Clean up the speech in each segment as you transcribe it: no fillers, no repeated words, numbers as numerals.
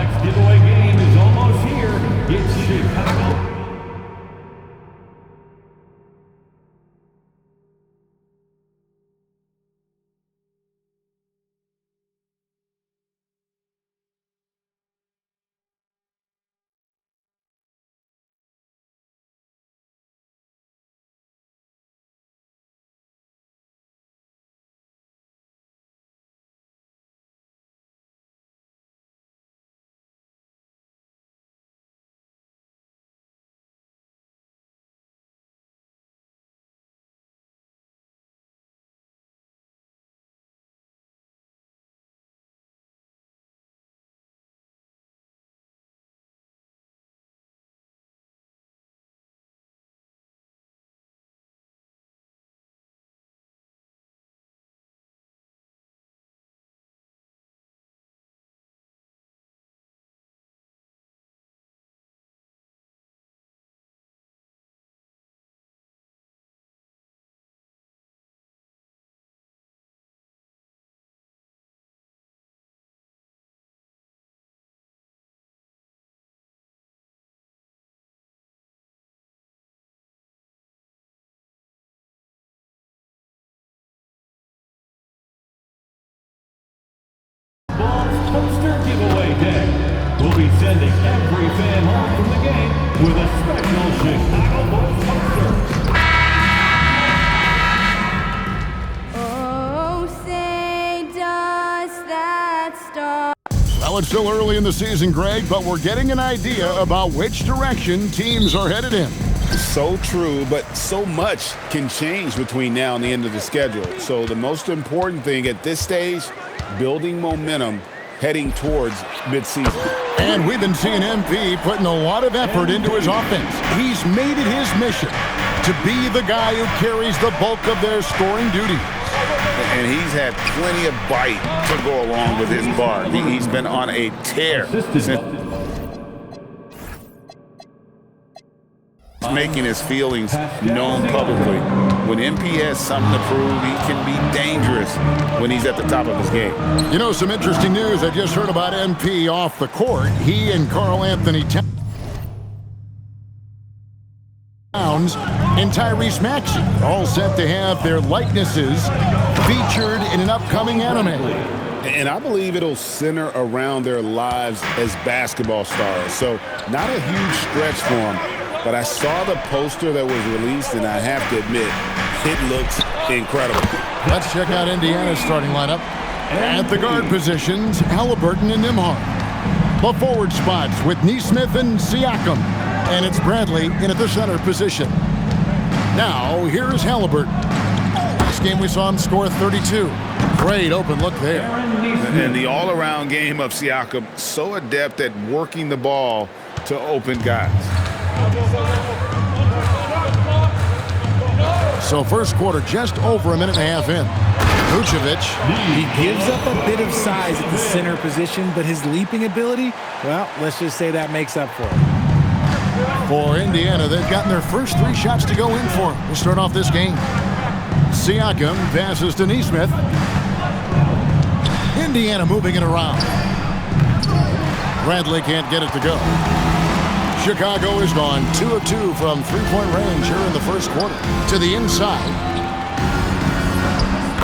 next giveaway game is almost here. It's Chicago. Poster giveaway day. We'll be sending every fan home from the game with a special Chicago Bulls poster. Oh, say does that star... Well, it's still early in the season, Greg, but we're getting an idea about which direction teams are headed in. So true, but so much can change between now and the end of the schedule. So the most important thing at this stage, building momentum heading towards midseason. And we've been seeing MP putting a lot of effort into his offense. He's made it his mission to be the guy who carries the bulk of their scoring duties. And he's had plenty of bite to go along with his bar. He's been on a tear since making his feelings known publicly. When MP has something to prove, he can be dangerous when he's at the top of his game. You know, some interesting news I just heard about MP off the court. He and Karl Anthony Towns and Tyrese Maxey all set to have their likenesses featured in an upcoming anime. And I believe it'll center around their lives as basketball stars. So not a huge stretch for them. But I saw the poster that was released, and I have to admit, it looks incredible. Let's check out Indiana's starting lineup. At the guard positions, Halliburton and Nembhard. The forward spots with Nesmith and Siakam. And it's Bradley in at the center position. Now, here's Halliburton. Last game we saw him score 32. Great open look there. And the all-around game of Siakam, so adept at working the ball to open guys. So first quarter just over a minute and a half in. Vucevic. He gives up a bit of size at the center position, but his leaping ability, well, let's just say that makes up for it. For Indiana, they've gotten their first 3 shots to go in for to start off this game. Siakam passes to Nesmith. Indiana moving it around. Bradley can't get it to go. Chicago has gone 2 of 2 from three-point range here in the first quarter. To the inside.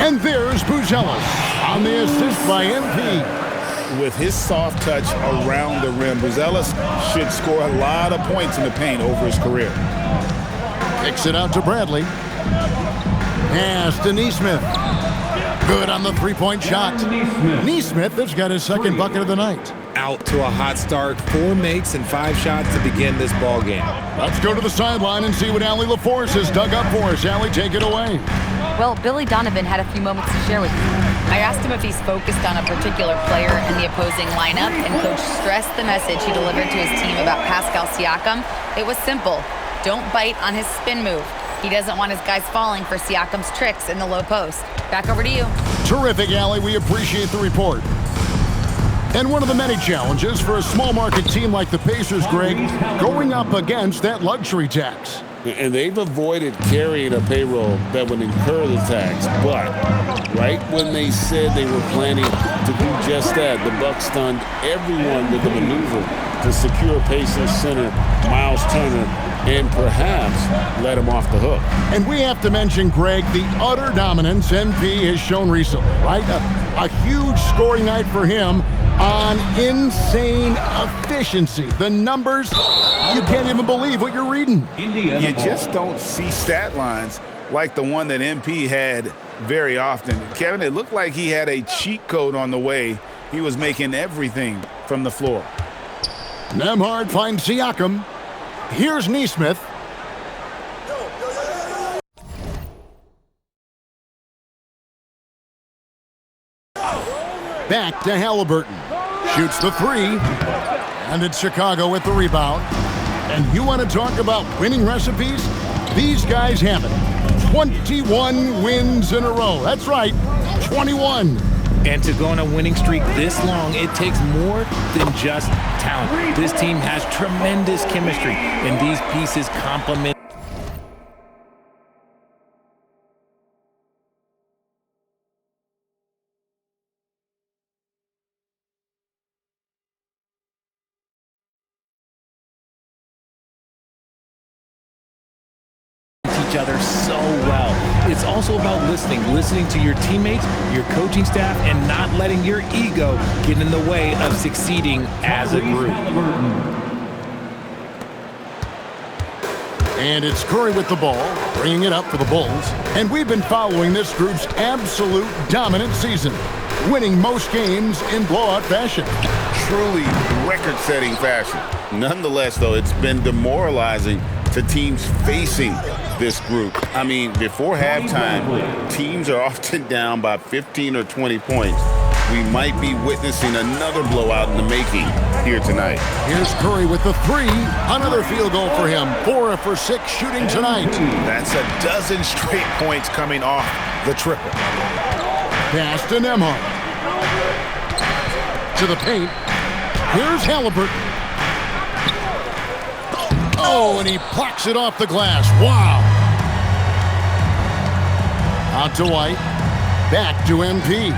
And there's Buzelis on the assist by MP. With his soft touch around the rim, Buzelis should score a lot of points in the paint over his career. Kicks it out to Bradley. Pass to Nesmith. Good on the three-point shot. Nesmith has got his second bucket of the night. Out to a hot start, 4 makes and 5 shots to begin this ball game. Let's go to the sideline and see what Allie LaForce has dug up for us. Allie, take it away. Well, Billy Donovan had a few moments to share with me. I asked him if he's focused on a particular player in the opposing lineup, and Coach stressed the message he delivered to his team about Pascal Siakam. It was simple. Don't bite on his spin move. He doesn't want his guys falling for Siakam's tricks in the low post. Back over to you. Terrific, Allie. We appreciate the report. And one of the many challenges for a small market team like the Pacers, Greg, going up against that luxury tax. And they've avoided carrying a payroll that would incur the tax. But right when they said they were planning to do just that, the Bucks stunned everyone with the maneuver to secure Pacers center Miles Turner and perhaps let him off the hook. And we have to mention, Greg, the utter dominance MP has shown recently, right? A huge scoring night for him on insane efficiency. The numbers, you can't even believe what you're reading. You just don't see stat lines like the one that MP had very often. Kevin, it looked like he had a cheat code on the way. He was making everything from the floor. Nembhard finds Siakam. Here's Nesmith. Back to Halliburton. Shoots the three. And it's Chicago with the rebound. And you want to talk about winning recipes? These guys have it. 21 wins in a row. That's right, 21. And to go on a winning streak this long, it takes more than just talent. This team has tremendous chemistry, and these pieces complement each other so well. It's also about listening to your teammates, your coaching staff, and not letting your ego get in the way of succeeding as a group. And it's Curry with the ball, bringing it up for the Bulls. And we've been following this group's absolute dominant season, winning most games in blowout fashion. Truly record-setting fashion. Nonetheless, though, it's been demoralizing to teams facing this group. I mean, before halftime, teams are often down by 15 or 20 points. We might be witnessing another blowout in the making here tonight. Here's Curry with the three. Another field goal for him. 4 for 6 shooting tonight. That's a dozen straight points coming off the triple. Pass to Nembhard. To the paint. Here's Halliburton. Oh, and he plucks it off the glass. Wow. Out to White. Back to MP.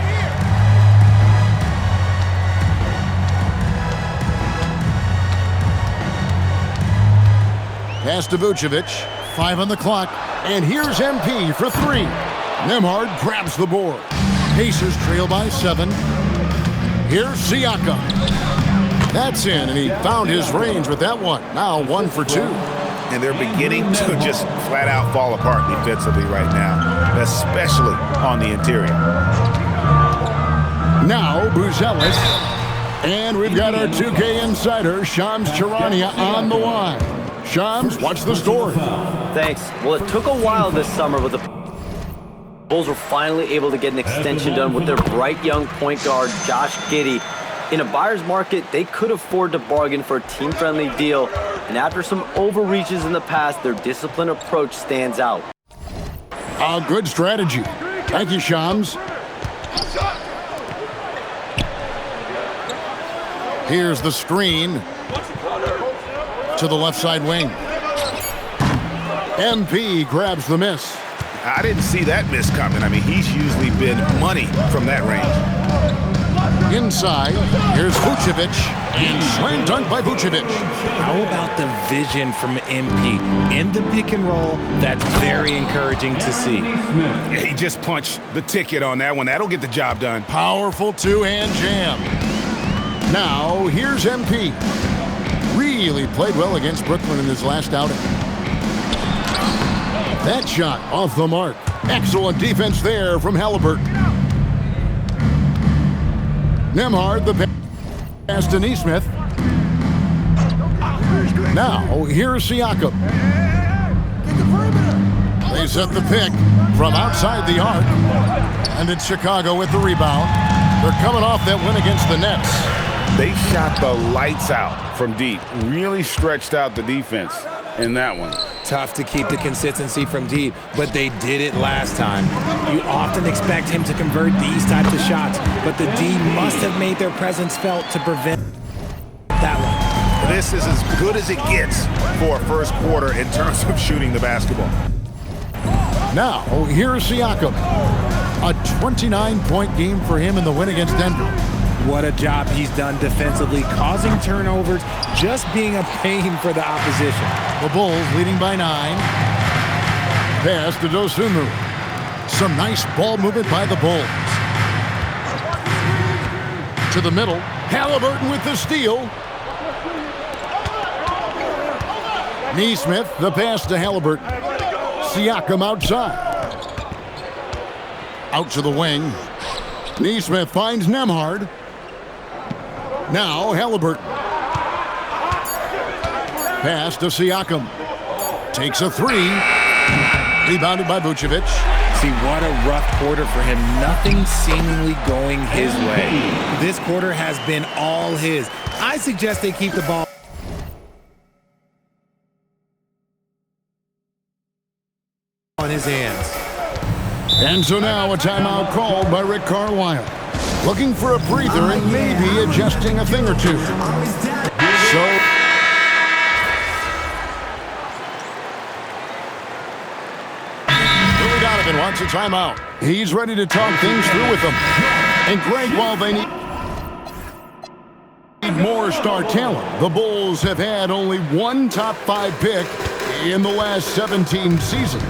Pass to Vucevic. 5 on the clock. And here's MP for 3. Nembhard grabs the board. Pacers trail by 7. Here's Siakam. That's in, and he found his range with that one. Now 1 for 2. And they're beginning to just flat out fall apart defensively right now, especially on the interior. Now Buzelis. And we've got our 2K insider, Shams Charania, on the line. Shams, what's the story? Thanks. Well, it took a while this summer, but the Bulls were finally able to get an extension done with their bright young point guard, Josh Giddey. In a buyer's market, they could afford to bargain for a team-friendly deal, and after some overreaches in the past, their disciplined approach stands out. A good strategy. Thank you, Shams. Here's the screen to the left side wing. MP grabs the miss. I didn't see that miss coming. I mean, he's usually been money from that range. Inside, here's Vucevic, and slam dunk by Vucevic. How about the vision from MP in the pick and roll? That's very encouraging to see. Yeah, he just punched the ticket on that one. That'll get the job done. Powerful two-hand jam. Now, here's MP. Really played well against Brooklyn in his last outing. That shot off the mark. Excellent defense there from Halliburton. Nembhard, the pass to Nesmith. Now, here's Siakam. They set the pick from outside the arc. And it's Chicago with the rebound. They're coming off that win against the Nets. They shot the lights out from deep. Really stretched out the defense in that one. Tough to keep the consistency from deep, but they did it last time. You often expect him to convert these types of shots, but the D must have made their presence felt to prevent that one. This is as good as it gets for a first quarter in terms of shooting the basketball. Now, here's Siakam. A 29-point game for him in the win against Denver. What a job he's done defensively, causing turnovers, just being a pain for the opposition. The Bulls leading by 9. Pass to Dosunmu. Some nice ball movement by the Bulls. To the middle. Haliburton with the steal. Nesmith, the pass to Haliburton. Siakam outside. Out to the wing. Nesmith finds Nembhard. Now Haliburton. Pass to Siakam. Takes a 3. Rebounded by Vucevic. See, what a rough quarter for him. Nothing seemingly going his way. This quarter has been all his. I suggest they keep the ball on his hands. And so now a timeout called by Rick Carlisle. Looking for a breather and maybe adjusting a thing or two. So Billy Donovan wants a timeout. He's ready to talk things through with them. And Greg, while they need more star talent, the Bulls have had only one top 5 pick in the last 17 seasons.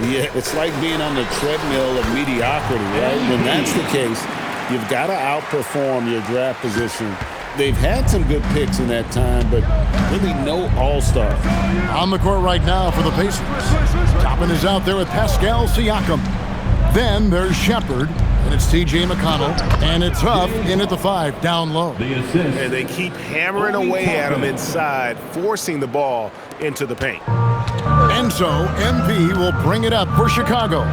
Yeah, it's like being on the treadmill of mediocrity, right? When that's the case, you've got to outperform your draft position. They've had some good picks in that time, but really no all-star. On the court right now for the Pacers. Toppin is out there with Pascal Siakam. Then there's Shepherd, and it's T.J. McConnell, and it's Huff in at the 5, down low. And they keep hammering away at him inside, forcing the ball into the paint. And so MP will bring it up for Chicago.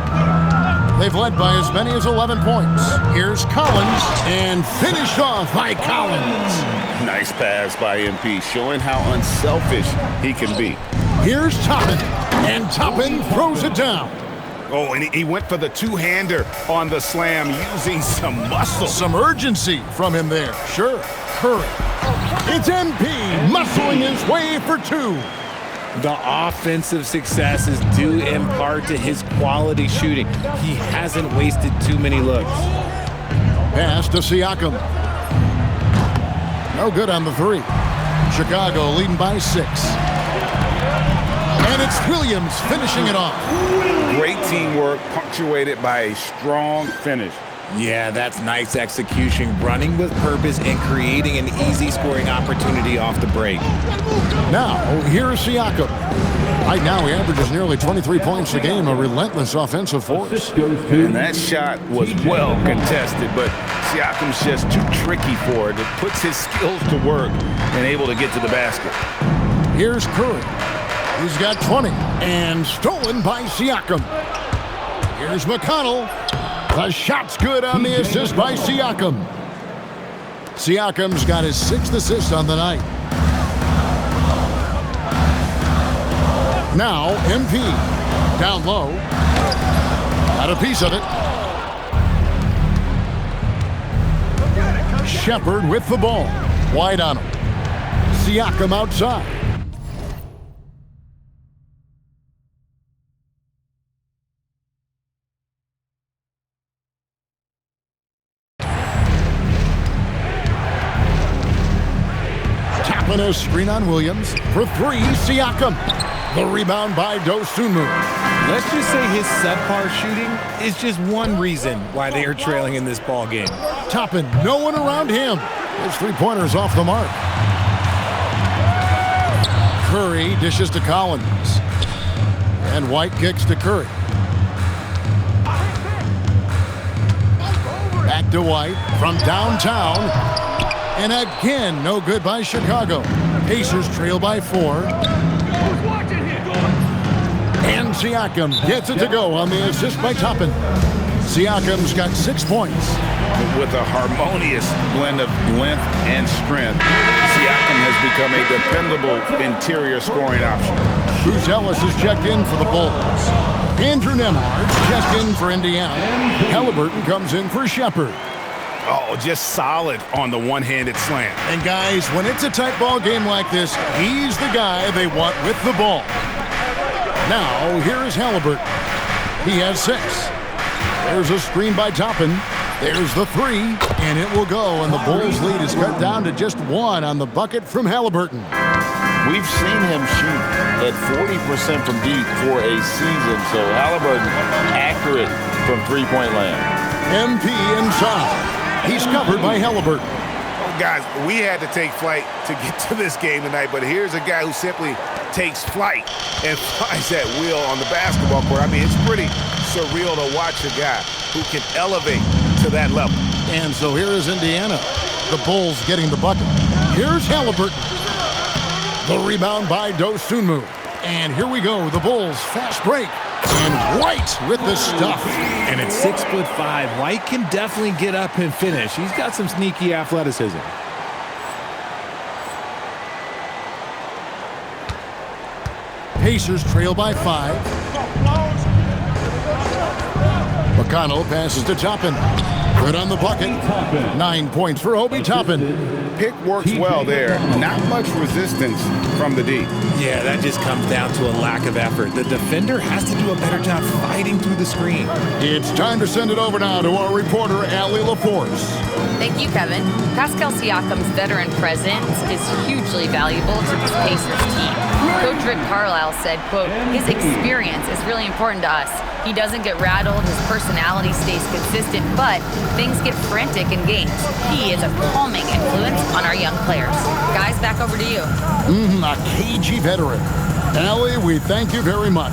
They've led by as many as 11 points. Here's Collins, and finished off by Collins. Nice pass by MP, showing how unselfish he can be. Here's Toppin, and Toppin throws it down. Oh, and he went for the two-hander on the slam, using some muscle. Some urgency from him there. Sure, Curry. It's MP muscling his way for 2. The offensive success is due in part to his quality shooting. He hasn't wasted too many looks. Pass to Siakam. No good on the 3. Chicago leading by 6. And it's Williams finishing it off. Great teamwork, punctuated by a strong finish. Yeah, that's nice execution, running with purpose and creating an easy scoring opportunity off the break. Now, here's Siakam. Right now, he averages nearly 23 points a game, a relentless offensive force. And that shot was well contested, but Siakam's just too tricky for it. It puts his skills to work and able to get to the basket. Here's Curry. He's got 20 and stolen by Siakam. Here's McConnell. The shot's good on the assist by Siakam. Siakam's got his 6th assist on the night. Now, MP. Down low. Got a piece of it. Shepherd with the ball. Wide on him. Siakam outside. A screen on Williams for 3. Siakam. The rebound by Dosunmu. Let's just say his subpar shooting is just one reason why they are trailing in this ball game. Toppin, no one around him. His 3-pointers off the mark. Curry dishes to Collins. And White kicks to Curry. Back to White from downtown. And again, no good by Chicago. Pacers trail by 4. And Siakam gets it to go on the assist by Toppin. Siakam's got 6 points. With a harmonious blend of length and strength, Siakam has become a dependable interior scoring option. Buzelis is checked in for the Bulls. Andrew Nembhard checked in for Indiana. Halliburton comes in for Shepherd. Oh, just solid on the one-handed slam. And guys, when it's a tight ball game like this, he's the guy they want with the ball. Now, here is Halliburton. He has 6. There's a screen by Toppin. There's the 3, and it will go, and the Bulls' lead is cut down to just 1 on the bucket from Halliburton. We've seen him shoot at 40% from deep for a season, so Halliburton accurate from three-point land. MP inside. He's covered by Halliburton. Oh, guys, we had to take flight to get to this game tonight, but here's a guy who simply takes flight and flies that wheel on the basketball court. I mean, it's pretty surreal to watch a guy who can elevate to that level. And so here is Indiana. The Bulls getting the bucket. Here's Halliburton. The rebound by Dosunmu. And here we go. The Bulls fast break. And White with the stuff. And at 6'5", White can definitely get up and finish. He's got some sneaky athleticism. Pacers trail by 5. McConnell passes to Toppin. Good on the bucket. 9 points for Obi Toppin. Pick works well there. Not much resistance from the D. Yeah, that just comes down to a lack of effort. The defender has to do a better job fighting through the screen. It's time to send it over now to our reporter, Allie LaForce. Thank you, Kevin. Pascal Siakam's veteran presence is hugely valuable to this Pacers team. Coach Rick Carlisle said, quote, his experience is really important to us. He doesn't get rattled, his personality stays consistent, but things get frantic in games. He is a calming influence on our young players. Guys, back over to you. A cagey veteran. Allie, we thank you very much.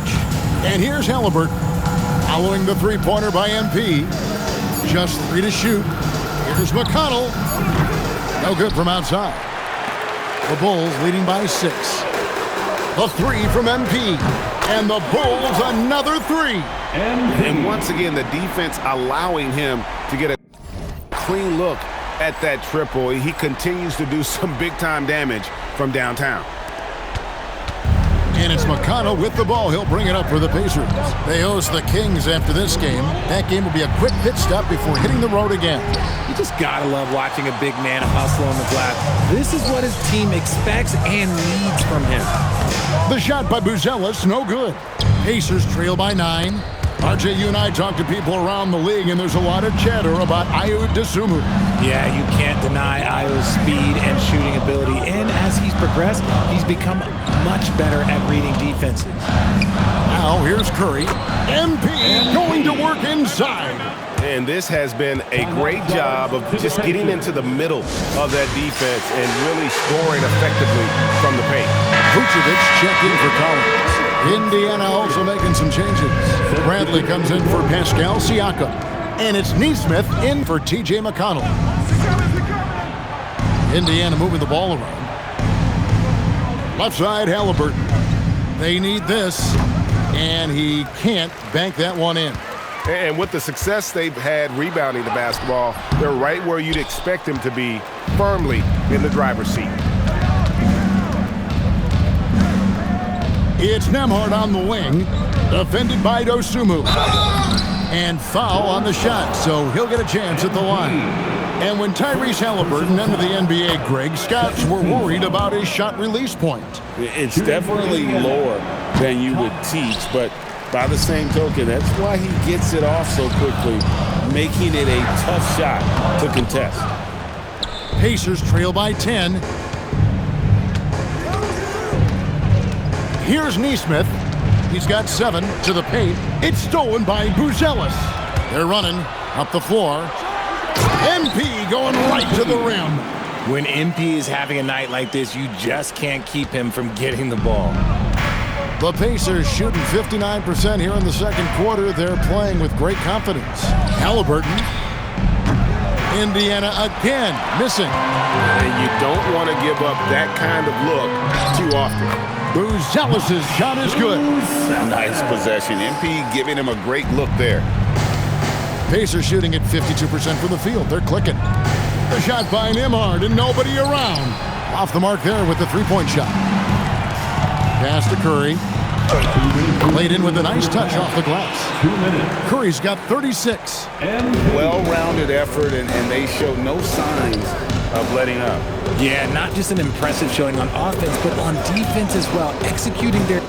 And here's Halliburton. Following the three-pointer by MP. Just 3 to shoot. Here's McConnell. No good from outside. The Bulls leading by 6. The 3 from MP. And the Bulls another 3. And once again, the defense allowing him to get a clean look at that triple. He continues to do some big-time damage from downtown. And it's McConnell with the ball. He'll bring it up for the Pacers. They host the Kings after this game. That game will be a quick pit stop before hitting the road again. You just gotta love watching a big man hustle on the glass. This is what his team expects and needs from him. The shot by Buzelis, no good. Pacers trail by 9. RJ, you and I talk to people around the league, and there's a lot of chatter about Ayo Dosunmu. Yeah, you can't deny Ayo's speed and shooting ability. And as he's progressed, he's become much better at reading defenses. Now here's Curry. MP going to work inside. And this has been a great job of just getting into the middle of that defense and really scoring effectively from the paint. Vucevic checked in for Collins. Indiana also making some changes. Bradley comes in for Pascal Siakam. And it's Nesmith in for T.J. McConnell. Indiana moving the ball around. Left side, Halliburton. They need this, and he can't bank that one in. And with the success they've had rebounding the basketball, they're right where you'd expect them to be, firmly in the driver's seat. It's Nembhard on the wing, defended by Dosunmu. And foul on the shot, so he'll get a chance at the line. And when Tyrese Halliburton entered the NBA, Greg, scouts were worried about his shot release point. It's definitely lower than you would teach, but by the same token, that's why he gets it off so quickly, making it a tough shot to contest. Pacers trail by 10. Here's Nesmith. He's got 7 to the paint. It's stolen by Buzelis. They're running up the floor. MP going right to the rim. When MP is having a night like this, you just can't keep him from getting the ball. The Pacers shooting 59% here in the second quarter. They're playing with great confidence. Halliburton. Indiana again missing. And you don't want to give up that kind of look too often. Buzelis' shot is good. Nice possession. MP giving him a great look there. Pacers shooting at 52% from the field. They're clicking. The shot by Nembhard and nobody around. Off the mark there with the three-point shot. Pass to Curry. Played in with a nice touch off the glass. 2 minutes. Curry's got 36. Well-rounded effort, and they show no signs of letting up. Yeah, not just an impressive showing on offense, but on defense as well, executing their...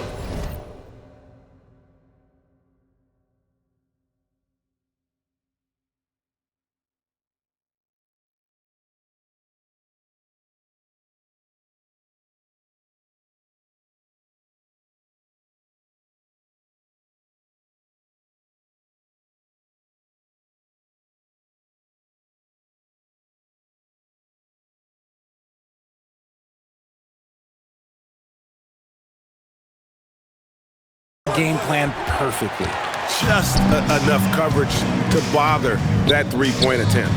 game plan perfectly. Just enough coverage to bother that three-point attempt.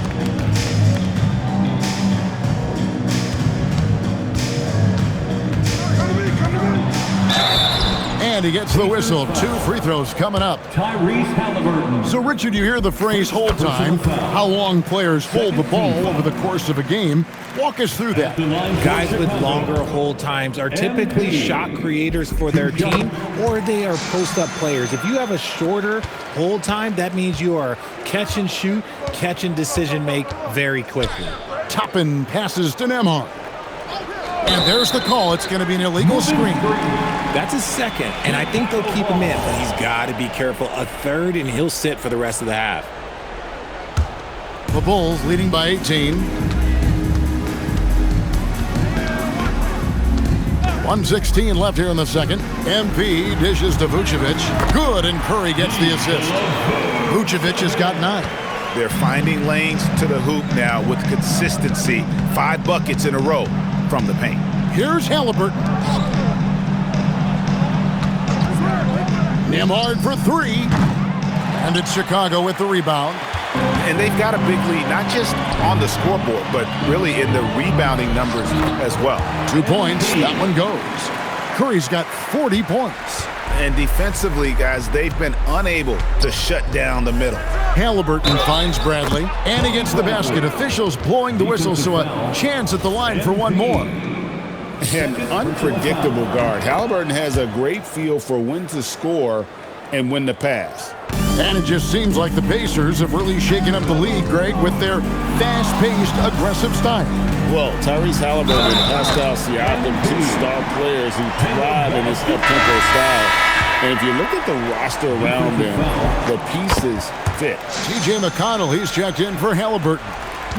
And he gets the whistle. 2 free throws coming up. Tyrese Halliburton. So, Richard, you hear the phrase hold time, how long players hold the ball over the course of a game. Walk us through that. Guys with longer hold times are typically shot creators for their team, or they are post-up players. If you have a shorter hold time, that means you are catch and shoot, catch and decision make very quickly. Toppin passes to Nembhard. And there's the call. It's going to be an illegal screen. That's his second, and I think they'll keep him in, but he's got to be careful. A third, and he'll sit for the rest of the half. The Bulls leading by 18. 1:16 left here in the second. MP dishes to Vucevic. Good, and Curry gets the assist. Vucevic has got 9. They're finding lanes to the hoop now with consistency. 5 buckets in a row from the paint. Here's Halliburton. Nembhard for 3. And it's Chicago with the rebound. And they've got a big lead, not just on the scoreboard, but really in the rebounding numbers as well. 2 points. That one goes. Curry's got 40 points. And defensively, guys, they've been unable to shut down the middle. Halliburton finds Bradley. And he gets the basket. Officials blowing the whistle, so a chance at the line for one more. An unpredictable guard. Halliburton has a great feel for when to score and when to pass. And it just seems like the Pacers have really shaken up the league, Greg, with their fast-paced, aggressive style. Well, Tyrese Halliburton and Pascal Siakam, 2 star players who thrive in this up-tempo style. And if you look at the roster around them, the pieces fit. T.J. McConnell, he's checked in for Halliburton.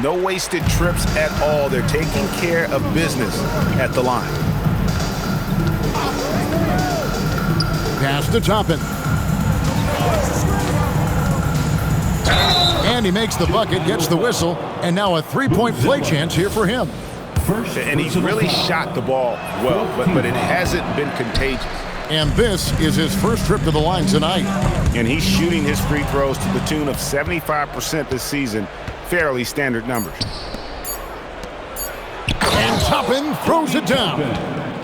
No wasted trips at all. They're taking care of business at the line. Pass to Toppin. And he makes the bucket, gets the whistle, and now a 3-point play chance here for him. And he really shot the ball well, but it hasn't been contagious. And this is his first trip to the line tonight. And he's shooting his free throws to the tune of 75% this season. Fairly standard numbers. And Toppin throws it down.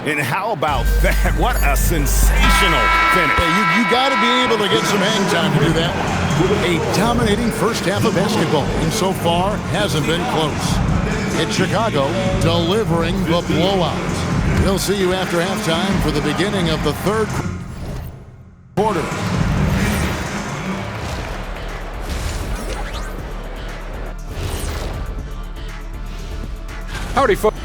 And how about that? What a sensational finish. Hey, you got to be able to get some hang time to do that. A dominating first half of basketball, and so far hasn't been close. It's Chicago delivering the blowout. We'll see you after halftime for the beginning of the third quarter. Howdy, folks.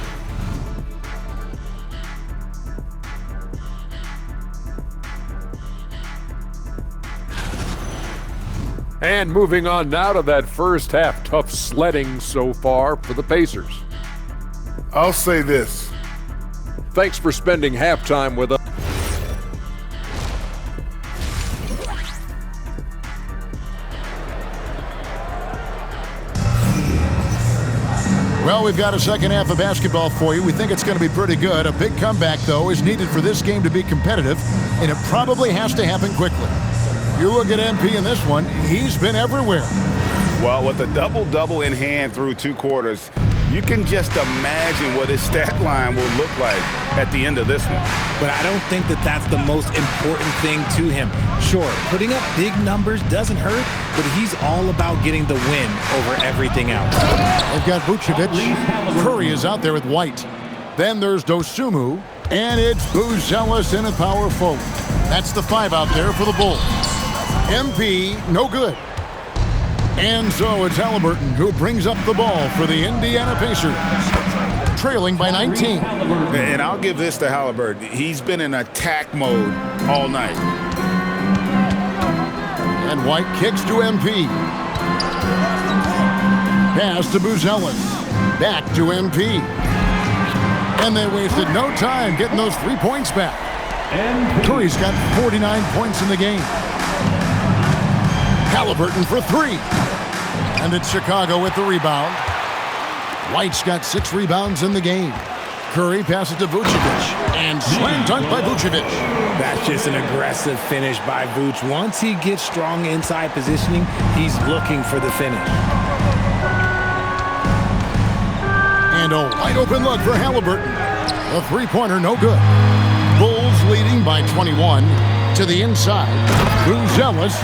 And moving on now to that first half. Tough sledding so far for the Pacers. I'll say this. Thanks for spending halftime with us. Well, we've got a second half of basketball for you. We think it's going to be pretty good. A big comeback, though, is needed for this game to be competitive, and it probably has to happen quickly. You look at MP in this one, he's been everywhere. Well, with a double-double in hand through 2 quarters, you can just imagine what his stat line will look like at the end of this one. But I don't think that that's the most important thing to him. Sure, putting up big numbers doesn't hurt, but he's all about getting the win over everything else. They've got Vucevic. Curry is out there with White. Then there's Dosunmu, and it's Buzelis in a power forward. That's the 5 out there for the Bulls. MP, no good. And so it's Halliburton who brings up the ball for the Indiana Pacers, trailing by 19. And I'll give this to Halliburton. He's been in attack mode all night. And White kicks to MP. Pass to Buzelis. Back to MP. And they wasted no time getting those 3 points back. Curry's got 49 points in the game. Halliburton for 3. And it's Chicago with the rebound. White's got 6 rebounds in the game. Curry passes to Vucevic. And slam dunk by Vucevic. That's just an aggressive finish by Vuce. Once he gets strong inside positioning, he's looking for the finish. And a wide open look for Halliburton. The 3-pointer, no good. Bulls leading by 21 to the inside. Buzelis.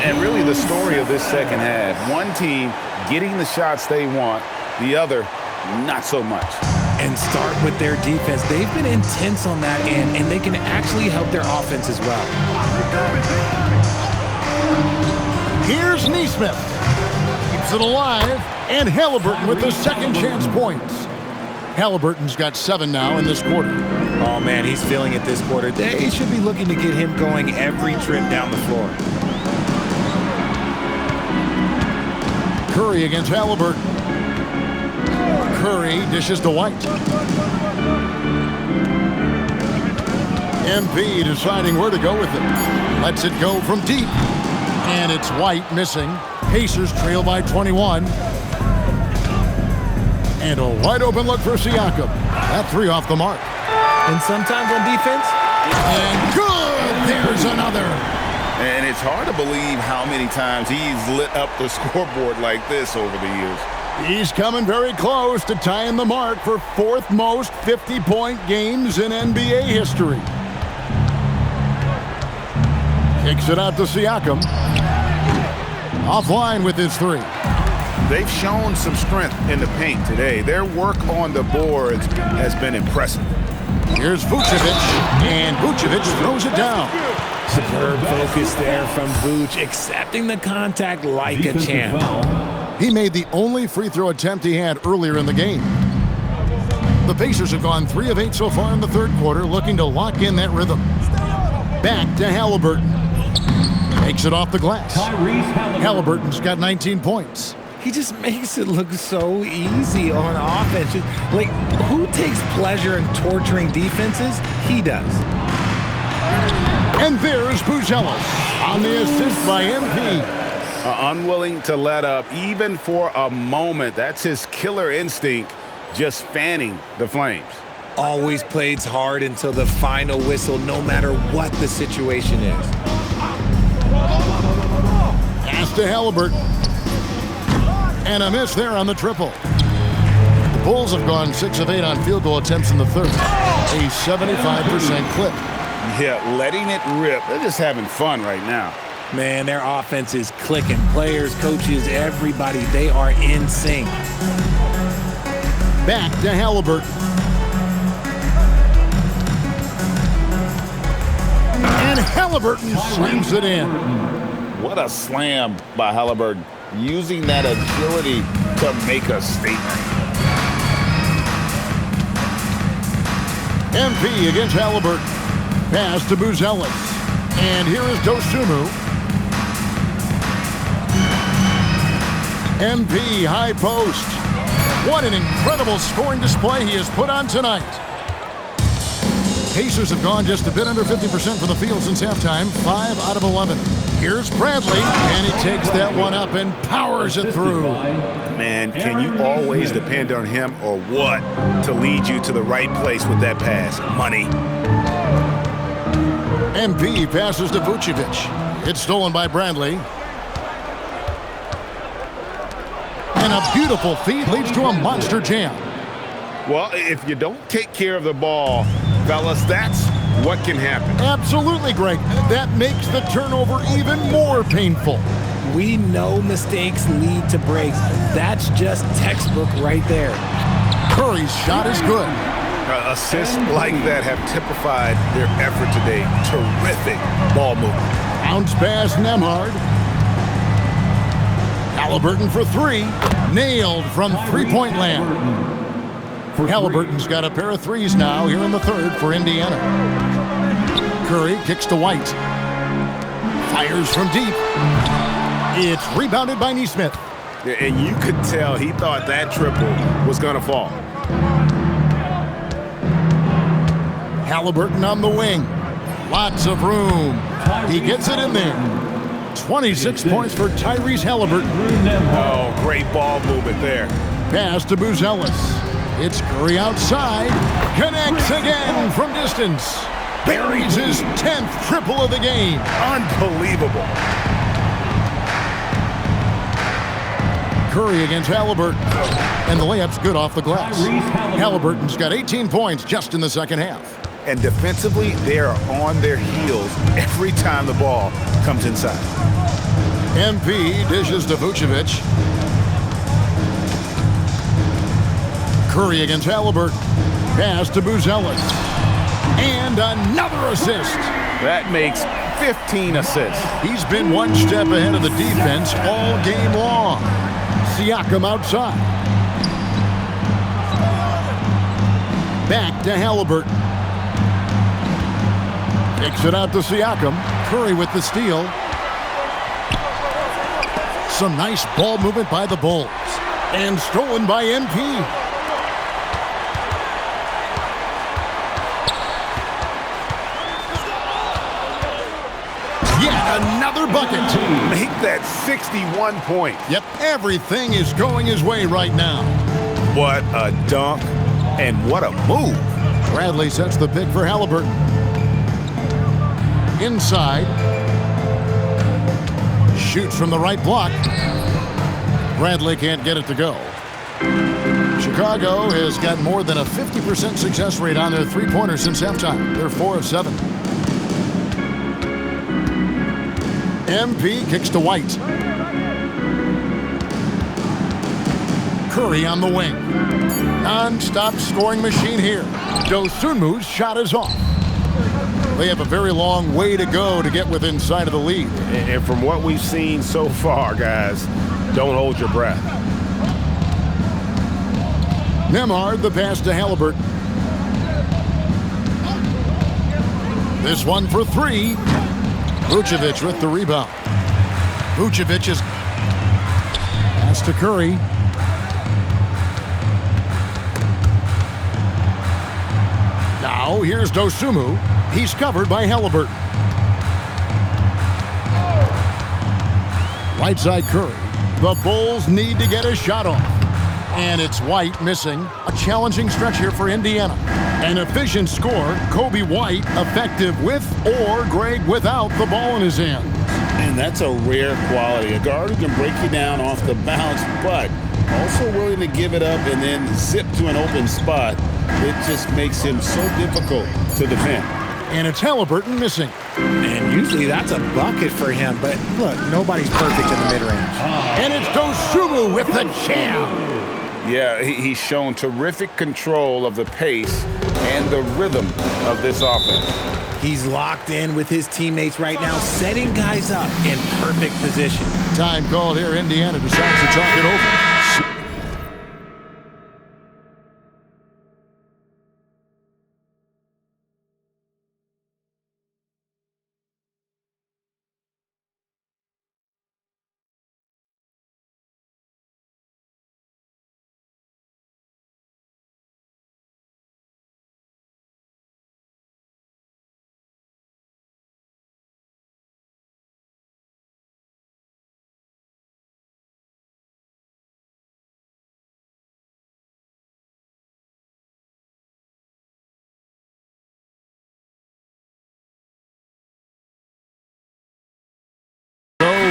And really the story of this second half, one team getting the shots they want, the other not so much. And start with their defense. They've been intense on that end, and they can actually help their offense as well. Here's Nesmith. Keeps it alive. And Halliburton with the second chance points. Halliburton's got 7 now in this quarter. Oh, man, he's feeling it this quarter. They should be looking to get him going every trip down the floor. Curry against Halliburton. Curry dishes to White. MP deciding where to go with it. Lets it go from deep. And it's White missing. Pacers trail by 21. And a wide open look for Siakam. That 3 off the mark. And sometimes on defense. And good! There's another. And it's hard to believe how many times he's lit up the scoreboard like this over the years. He's coming very close to tying the mark for 4th most 50-point games in NBA history. Kicks it out to Siakam. Offline with his 3. They've shown some strength in the paint today. Their work on the boards has been impressive. Here's Vucevic, and Vucevic throws it down. Superb focus there from Vuce, accepting the contact like a champ. He made the only free throw attempt he had earlier in the game. The Pacers have gone 3 of 8 so far in the third quarter, looking to lock in that rhythm. Back to Halliburton. Takes it off the glass. Halliburton's got 19 points. He just makes it look so easy on offense. Like, who takes pleasure in torturing defenses? He does. And there's Buzelis on the assist by MP. Unwilling to let up even for a moment. That's his killer instinct, just fanning the flames. Always plays hard until the final whistle, no matter what the situation is. Pass to Halliburton. And a miss there on the triple. The Bulls have gone 6 of 8 on field goal attempts in the third. A 75% clip. Yeah, letting it rip. They're just having fun right now. Man, their offense is clicking. Players, coaches, everybody, they are in sync. Back to Halliburton. And Halliburton slams it in. What a slam by Halliburton. Using that agility to make a statement. MP against Halliburton. Pass to Buzelis. And here is Dosunmu. MP high post. What an incredible scoring display he has put on tonight. Pacers have gone just a bit under 50% from the field since halftime, 5 out of 11. Here's Bradley, and he takes that one up and powers it through. Man, can you always depend on him or what to lead you to the right place with that pass? Money. MP passes to Vucevic. It's stolen by Bradley. And a beautiful feed leads to a monster jam. Well, if you don't take care of the ball, fellas, that's what can happen. Absolutely, Greg. That makes the turnover even more painful. We know mistakes lead to breaks. That's just textbook right there. Curry's shot is good. Assists like that have typified their effort today. Terrific ball movement. Bounce pass, Nembhard. Halliburton for three. Nailed from three-point land. Halliburton's got a pair of threes now here in the third for Indiana. Curry kicks to White. Fires from deep. It's rebounded by Nesmith. And you could tell he thought that triple was going to fall. Halliburton on the wing. Lots of room. He gets it in there. 26 points for Tyrese Halliburton. Oh, great ball movement there. Pass to Buzelis. It's Curry outside. Connects again from distance. Buries his 10th triple of the game. Unbelievable. Curry against Halliburton. And the layup's good off the glass. Halliburton's got 18 points just in the second half. And defensively, they are on their heels every time the ball comes inside. MP dishes to Vucevic. Curry against Halliburton. Pass to Buzelis. And another assist. That makes 15 assists. He's been one step ahead of the defense all game long. Siakam outside. Back to Halliburton. Kicks it out to Siakam. Curry with the steal. Some nice ball movement by the Bulls. And stolen by MP. Yet another bucket. Make that 61 points. Yep, everything is going his way right now. What a dunk and what a move. Bradley sets the pick for Halliburton. Inside. Shoots from the right block. Bradley can't get it to go. Chicago has got more than a 50% success rate on their three-pointers since halftime. They're 4 of 7. MP kicks to White. Curry on the wing. Non-stop scoring machine here. Dosunmu's shot is off. They have a very long way to go to get within sight of the lead. And from what we've seen so far, guys, don't hold your breath. Nembhard, the pass to Halliburton. This one for three. Vucevic with the rebound. Vucevic is pass to Curry. Now here's Dosunmu. He's covered by Halliburton. Right side Curry. The Bulls need to get a shot off. And it's White missing. A challenging stretch here for Indiana. An efficient score, Kobe White effective with or great without the ball in his hand. And that's a rare quality. A guard who can break you down off the bounce, but also willing to give it up and then zip to an open spot. It just makes him so difficult to defend. And it's Halliburton missing. And usually that's a bucket for him, but look, nobody's perfect in the mid-range. And it's Dosunmu with the jam. Yeah, he's shown terrific control of the pace and the rhythm of this offense. He's locked in with his teammates right now, setting guys up in perfect position. Time called here. Indiana decides to talk it over.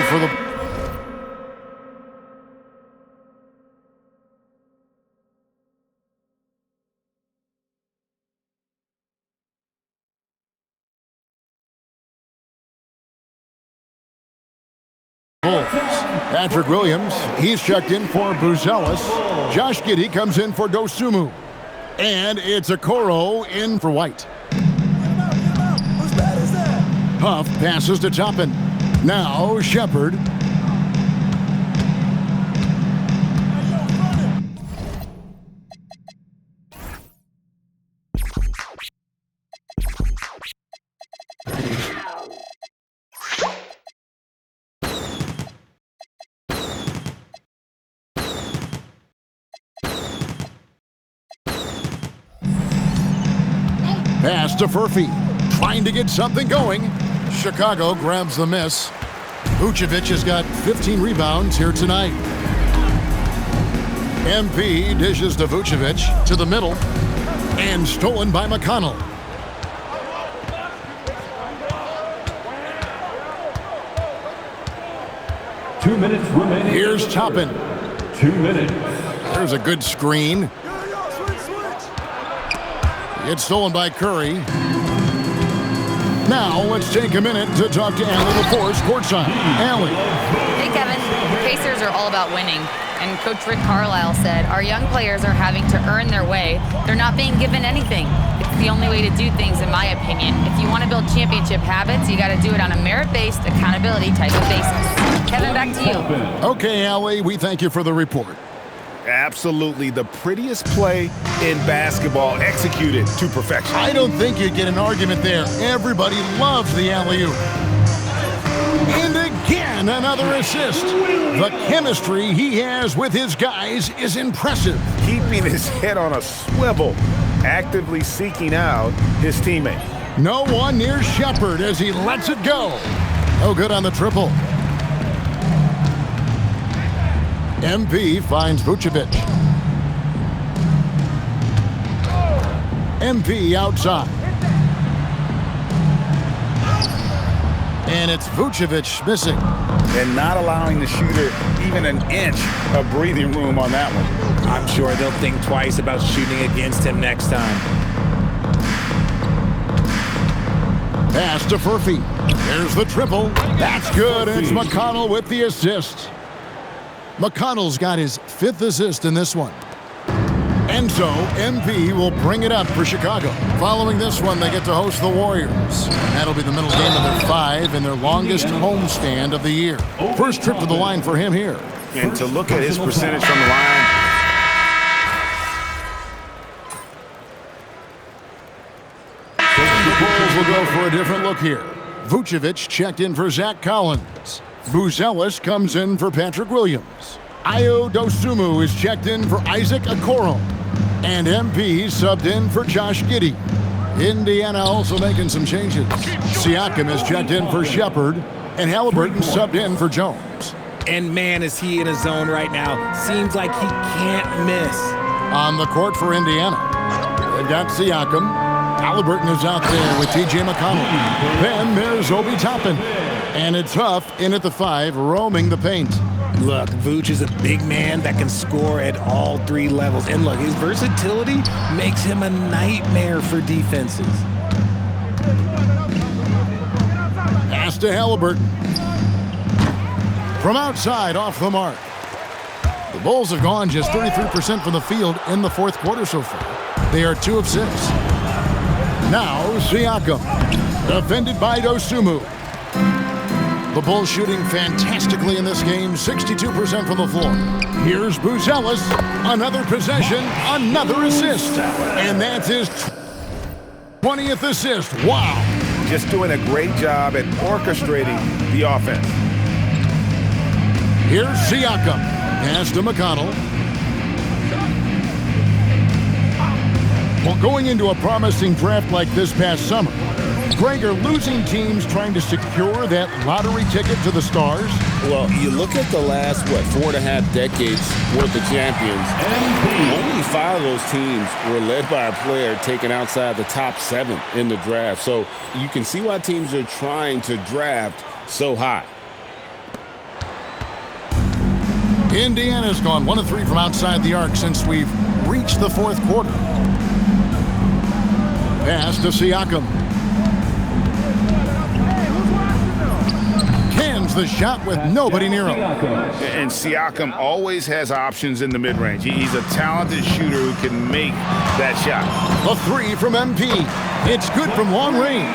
For the Bulls. Patrick Williams, he's checked in for Buzelis. Josh Giddey comes in for Dosunmu. And it's Okoro in for White. Huff passes to Toppin. Now Shepard. Pass to Furphy, trying to get something going. Chicago grabs the miss. Vucevic has got 15 rebounds here tonight. MP dishes to Vucevic to the middle, and stolen by McConnell. Two minutes remaining. Here's Toppin. 2 minutes. There's a good screen. It's stolen by Curry. Now let's take a minute to talk to Allie LaForce courtside. Allie. Hey, Kevin. The Pacers are all about winning. And Coach Rick Carlisle said, our young players are having to earn their way. They're not being given anything. It's the only way to do things, in my opinion. If you want to build championship habits, you got to do it on a merit-based, accountability type of basis. Kevin, back to you. Okay, Allie, we thank you for the report. Absolutely the prettiest play in basketball, executed to perfection. I don't think you'd get an argument there. Everybody loves the alley-oop. And again, another assist. The chemistry he has with his guys is impressive. Keeping his head on a swivel, actively seeking out his teammate. No one near Shepard as he lets it go. No good on the triple. MP finds Vucevic. MP outside. And it's Vucevic missing. And not allowing the shooter even an inch of breathing room on that one. I'm sure they'll think twice about shooting against him next time. Pass to Furphy. There's the triple. That's good. It's McConnell with the assist. McConnell's got his 5th assist in this one. And so, MP will bring it up for Chicago. Following this one, they get to host the Warriors. That'll be the middle game of their 5 and their longest homestand of the year. First trip to the line for him here. And to look at his percentage from the line. The Bulls will go for a different look here. Vucevic checked in for Zach Collins. Buzelis comes in for Patrick Williams. Ayo Dosunmu is checked in for Isaac Okoro. And MP subbed in for Josh Giddey. Indiana also making some changes. Siakam is checked in for Shepard. And Halliburton subbed in for Jones. And man, is he in a zone right now. Seems like he can't miss. On the court for Indiana, they've got Siakam. Halliburton is out there with T.J. McConnell. Then there's Obi Toppin. And it's Huff in at the 5, roaming the paint. Look, Vooch is a big man that can score at all 3 levels. And look, his versatility makes him a nightmare for defenses. Pass to Halliburton. From outside, off the mark. The Bulls have gone just 33% from the field in the 4th quarter so far. They are 2 of 6. Now, Siakam, defended by Dosunmu. The Bulls shooting fantastically in this game, 62% from the floor. Here's Buzelis, another possession, another assist. And that's his 20th assist. Wow. Just doing a great job at orchestrating the offense. Here's Siakam. Pass to McConnell. Well, going into a promising draft like this past summer, Greg, are losing teams trying to secure that lottery ticket to the stars? Well, you look at the last, 4.5 decades worth of champions. Only 5 of those teams were led by a player taken outside the top 7 in the draft. So you can see why teams are trying to draft so high. Indiana's gone 1 of 3 from outside the arc since we've reached the 4th quarter. Pass to Siakam. the shot with nobody near him. And Siakam always has options in the mid-range. He's a talented shooter who can make that shot. A three from MP. It's good from long range.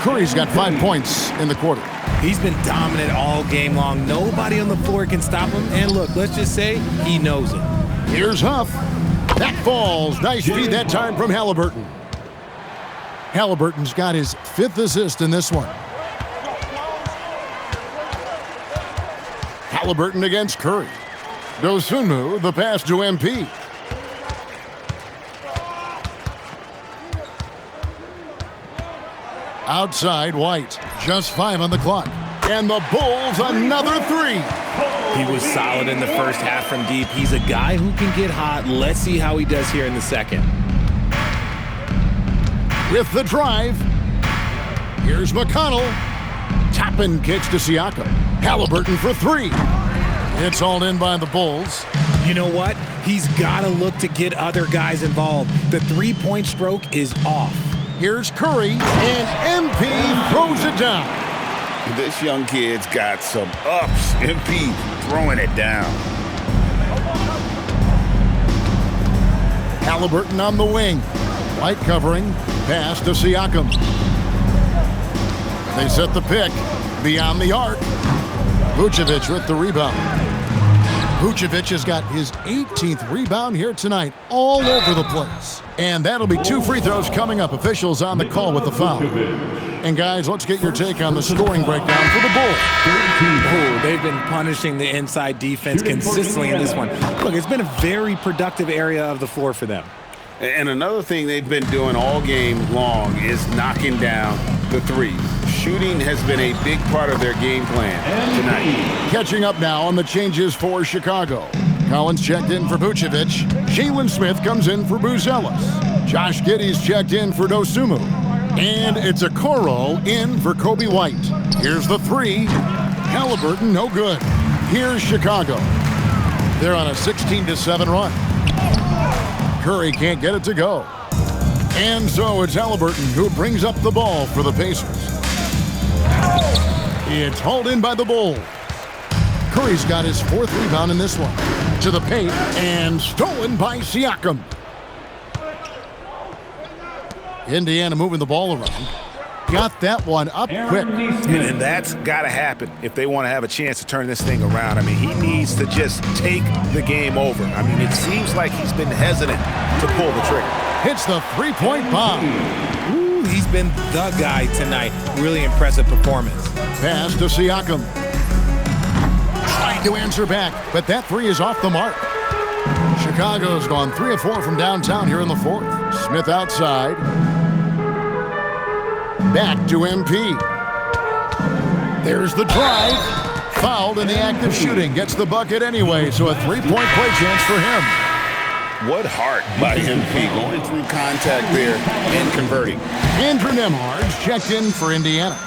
Curry's got 5 points in the quarter. He's been dominant all game long. Nobody on the floor can stop him. And look, let's just say he knows it. Here's Huff. That falls. Nice feed that time from Halliburton. Halliburton's got his 5th assist in this one. Halliburton against Curry. Dosunmu, the pass to MP. Outside, White. Just 5 on the clock. And the Bulls another 3. He was solid in the first half from deep. He's a guy who can get hot. Let's see how he does here in the second. With the drive, here's McConnell. Toppin kicks to Siakam. Halliburton for 3. It's hauled in by the Bulls. You know what? He's got to look to get other guys involved. The three-point stroke is off. Here's Curry, and MP throws it down. This young kid's got some ups. MP throwing it down. Halliburton on the wing. White covering. Pass to Siakam. They set the pick beyond the arc. Vucevic with the rebound. Vucevic has got his 18th rebound here tonight, all over the place. And that'll be 2 free throws coming up. Officials on the call with the foul. And guys, let's get your take on the scoring breakdown for the Bulls. Oh, they've been punishing the inside defense consistently in this one. Look, it's been a very productive area of the floor for them. And another thing they've been doing all game long is knocking down the threes. Shooting has been a big part of their game plan tonight. Catching up now on the changes for Chicago. Collins checked in for Vucevic. Jalen Smith comes in for Buzelis. Josh Giddey's checked in for Dosunmu. And it's Okoro in for Kobe White. Here's the 3. Halliburton, no good. Here's Chicago. They're on a 16-7 run. Curry can't get it to go. And so it's Halliburton who brings up the ball for the Pacers. It's hauled in by the Bulls. Curry's got his 4th rebound in this one. To the paint and stolen by Siakam. Indiana moving the ball around. Got that one up quick. And that's got to happen if they want to have a chance to turn this thing around. I mean, he needs to just take the game over. I mean, it seems like he's been hesitant to pull the trigger. Hits the 3-point bomb. Ooh, he's been the guy tonight. Really impressive performance. Pass to Siakam. Trying to answer back, but that 3 is off the mark. Chicago's gone 3 of 4 from downtown here in the 4th. Smith outside. Back to MP. There's the drive. Fouled in the act of shooting. Gets the bucket anyway, so a 3-point play chance for him. What heart by MP going through contact there and converting. Andrew Nembhard's checked in for Indiana.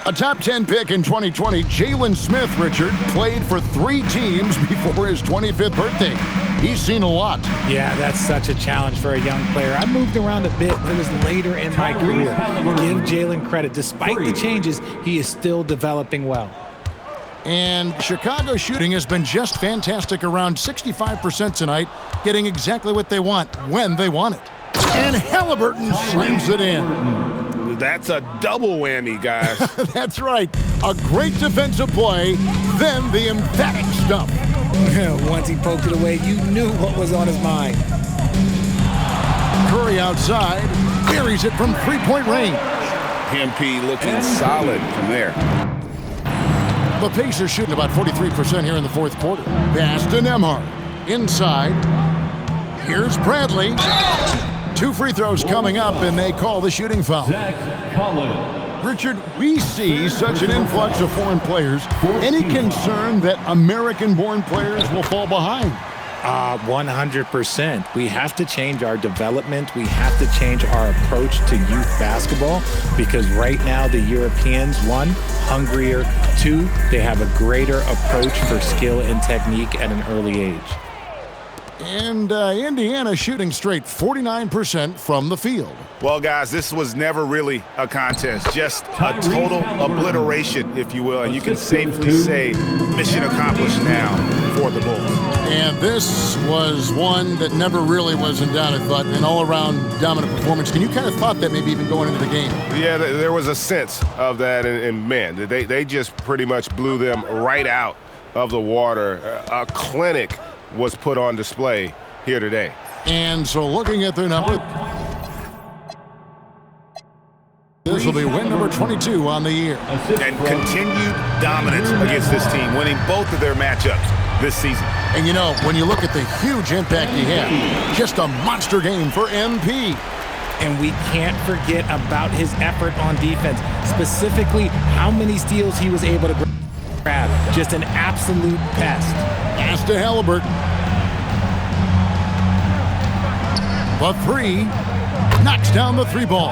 A top 10 pick in 2020, Jalen Smith, Richard, played for 3 teams before his 25th birthday. He's seen a lot. Yeah, that's such a challenge for a young player. I moved around a bit. It was later in my career. Give Jalen credit. Despite the changes, he is still developing well. And Chicago's shooting has been just fantastic, around 65% tonight, getting exactly what they want when they want it. And Halliburton slams it in. That's a double whammy, guys. That's right. A great defensive play, then the emphatic stuff. Once he poked it away, you knew what was on his mind. Curry outside, buries it from 3-point range. MP looking solid from there. The Pacers shooting about 43% here in the 4th quarter. Pass to Nembhard. Inside. Here's Bradley. 2 free throws coming up, and they call the shooting foul. Richard, we see such an influx of foreign players. Any concern that American-born players will fall behind? 100%. We have to change our development. We have to change our approach to youth basketball because right now the Europeans, 1, hungrier, 2, they have a greater approach for skill and technique at an early age. And Indiana shooting straight 49% from the field. Well, guys, this was never really a contest, just a total obliteration, if you will. And you can safely say mission accomplished now for the Bulls. And this was one that never really was in doubt, I thought, an all-around dominant performance. Can you kind of thought that maybe even going into the game? Yeah, there was a sense of that, and man, they just pretty much blew them right out of the water. A clinic was put on display here today. And so looking at their number, this will be win number 22 on the year. And continued dominance against this team, winning both of their matchups this season. And you know, when you look at the huge impact he had, just a monster game for MP. And we can't forget about his effort on defense, specifically how many steals he was able to grab. Just an absolute pest. Pass to Halliburton. The three. Knocks down the three ball.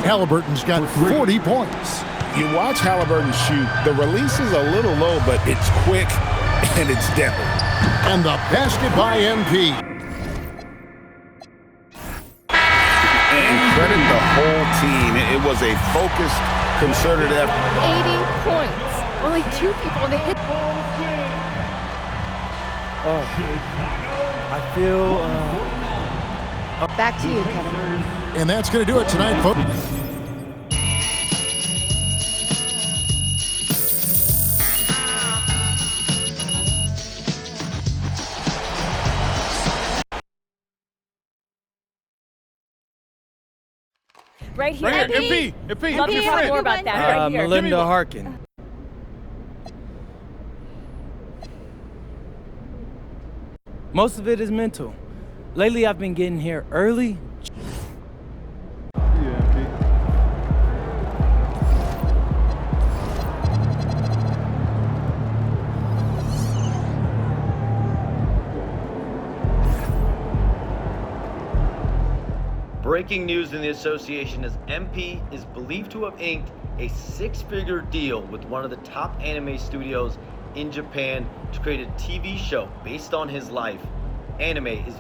Halliburton's got 40 points. You watch Halliburton shoot. The release is a little low, but it's quick and it's deadly. And the basket by MP. And credit the whole team. It was a focused, concerted effort. 80 points. Only 2 people to hit. I feel... Back to you, Kevin. And that's going to do it tonight, folks. Right here. MP. Love to talk more about that. Right here. Melinda Harkin. Most of it is mental. Lately, I've been getting here early. Breaking news in the association is MP is believed to have inked a 6-figure deal with one of the top anime studios in Japan to create a TV show based on his life. Anime is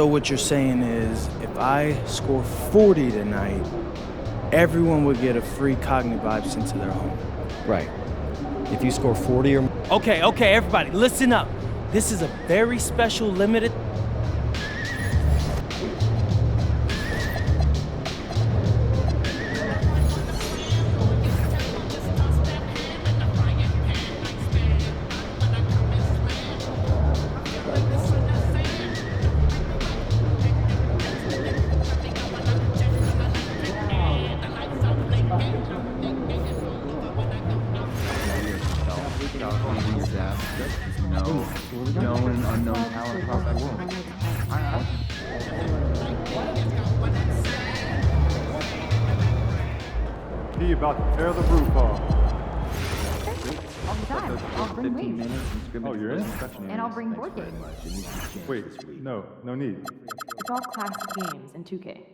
So what you're saying is, if I score 40 tonight, everyone would get a free Cognitive Vibe sent to their home. Right. If you score 40 or more. Okay, everybody, listen up. This is a very special limited. Known and unknown talent across the world. He about to tear the roof off. All the time. I'll bring wings. Oh, you're in? And I'll bring board games. Wait, no need. It's all classic games and 2K.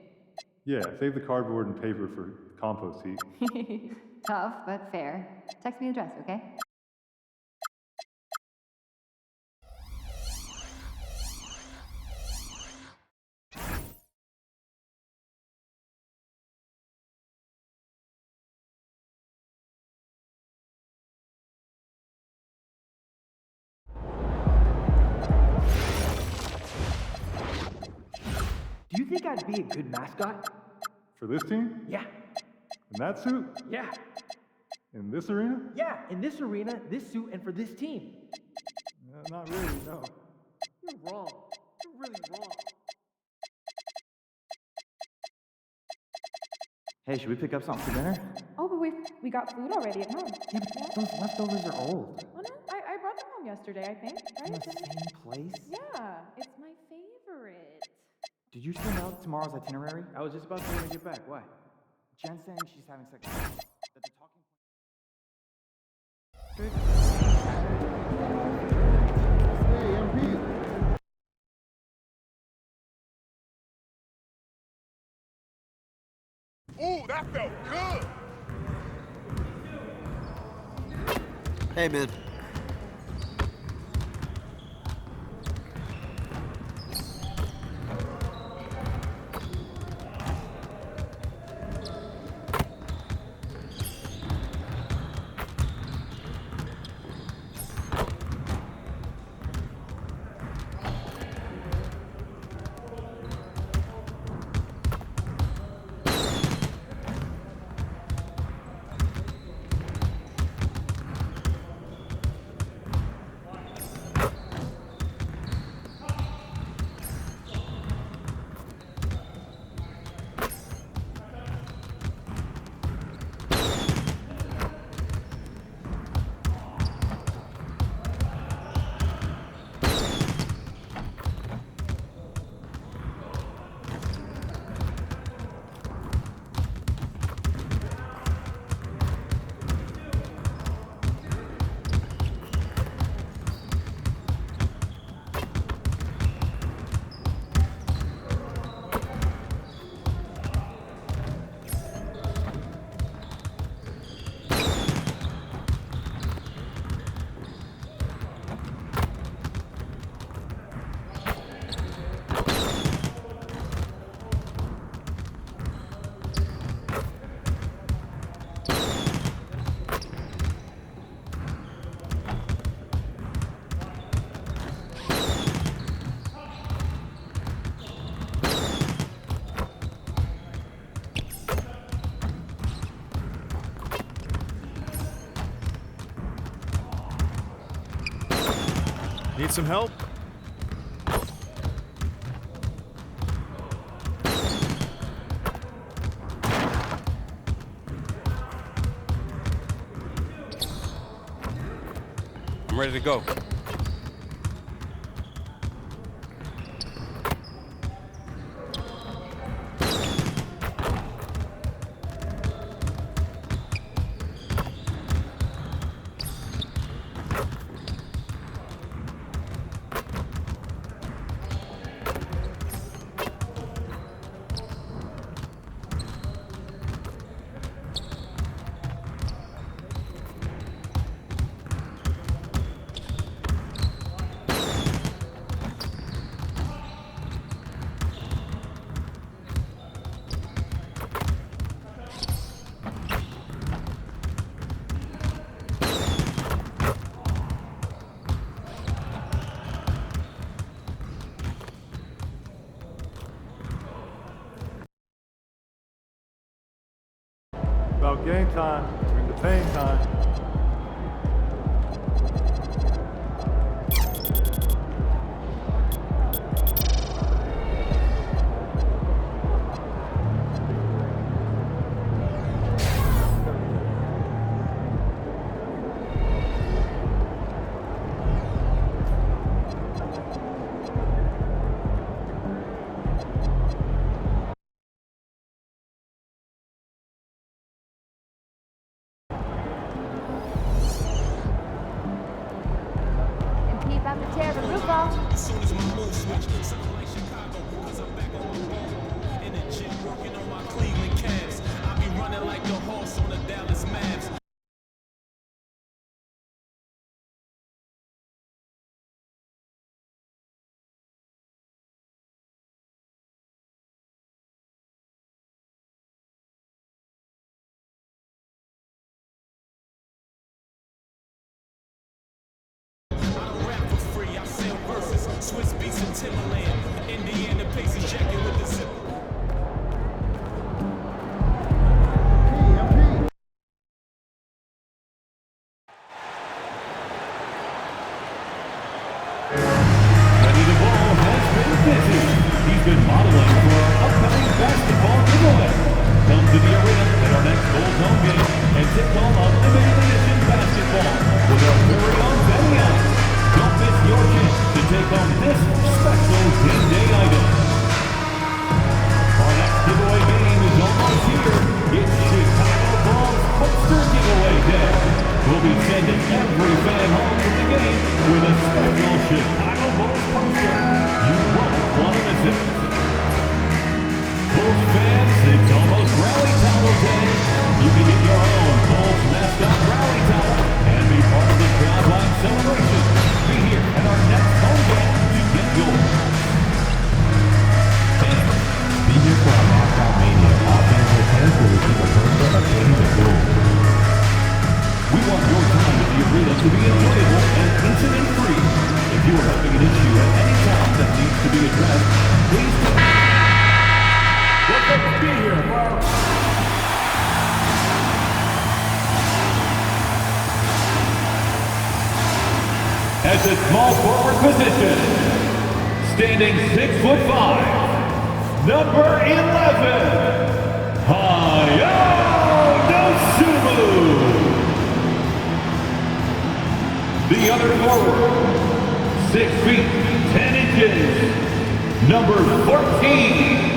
Yeah, save the cardboard and paper for compost heat. Tough, but fair. Text me the address, okay? Do you think I'd be a good mascot? For this team? Yeah. In that suit? Yeah. In this arena? Yeah, in this arena, this suit, and for this team. Not really, no. You're wrong. You're really wrong. Hey, should we pick up something for dinner? Oh, but we got food already at home. Yeah, but those leftovers are old. Oh, no, I brought them home yesterday, I think. In Right? the same place? Yeah, it's my favorite. Did you send out tomorrow's itinerary? I was just about to get back. Why? Jen's saying she's having sex. That the talking Ooh, that felt good. Hey, man. Need some help? I'm ready to go. About game time, bring the pain time. About to tear the roof off. As soon as my mood switch, something like Chicago, cause I'm back on my ball. In the gym, working on my Cleveland Cavs. I be running like the horse on the Dallas Mavs. Swiss Beats and Timberland. Indiana Pacers jacket with the zipper. He's been modeling for our upcoming basketball giveaway. Come to the arena at our next Gold Zone game and take home a limited edition basketball with our very own Benny Ice. Don't miss your chance to take home this special game day item. Our next giveaway game is almost here. It's Chicago Bulls Poster Giveaway Day. We'll be sending every fan home from the game with a special Chicago Bulls poster. You won't want to miss it. Bulls fans, it's almost Rally Towel Day. You can get your own Bulls mascot Rally Towel and be part of the crowd-line celebration. Be here at our next home game to get yours. Fans, be here for our Knockout Mania. All fans will receive a poster of King the Bulls. We want your time at the arena to be enjoyable and incident-free. If you are having an issue at any time that needs to be addressed, please be here, bro. At the small forward position, standing 6'5", number 11, Hayo Dosunmu. The other forward, 6 feet 10 inches, number 14,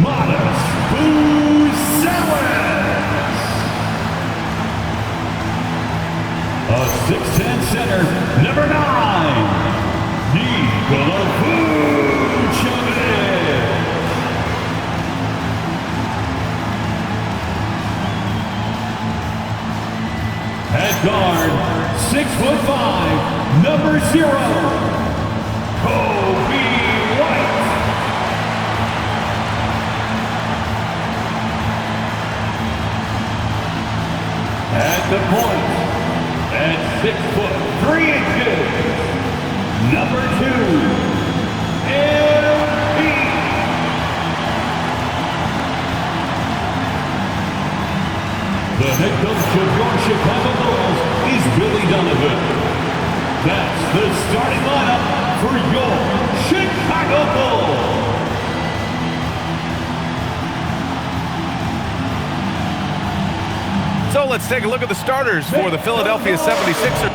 Matas Buzelis. A 6'10 center, number 9, Nikola Vucevic. At guard, 6'5", number 0, Kobe White. At the point, at 6'3", number 2, Embiid. The head coach of your Chicago Bulls is Billy Donovan. That's the starting lineup for your Chicago Bulls. So let's take a look at the starters for the Philadelphia 76ers.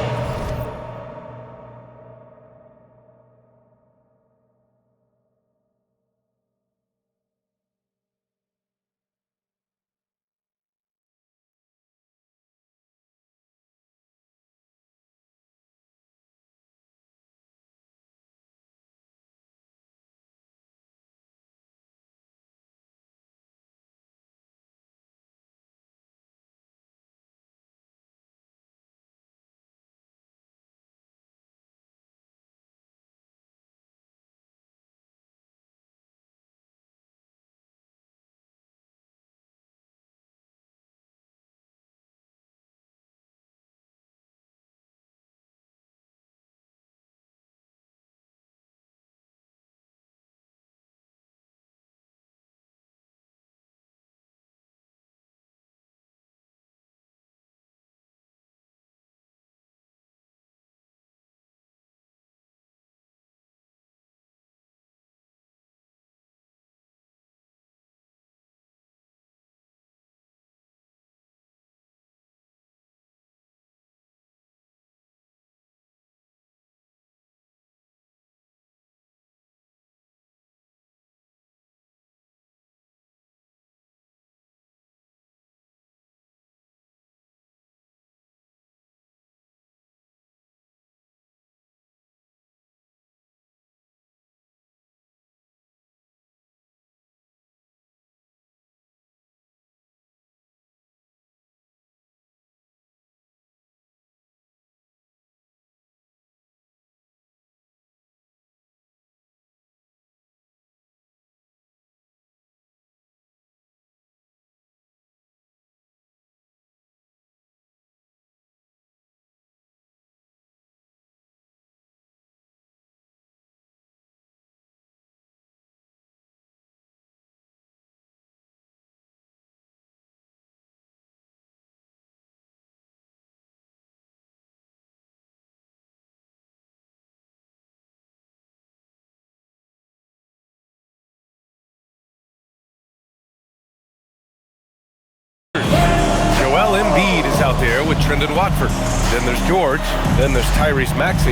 there with Trendon Watford. Then there's George. Then there's Tyrese Maxey.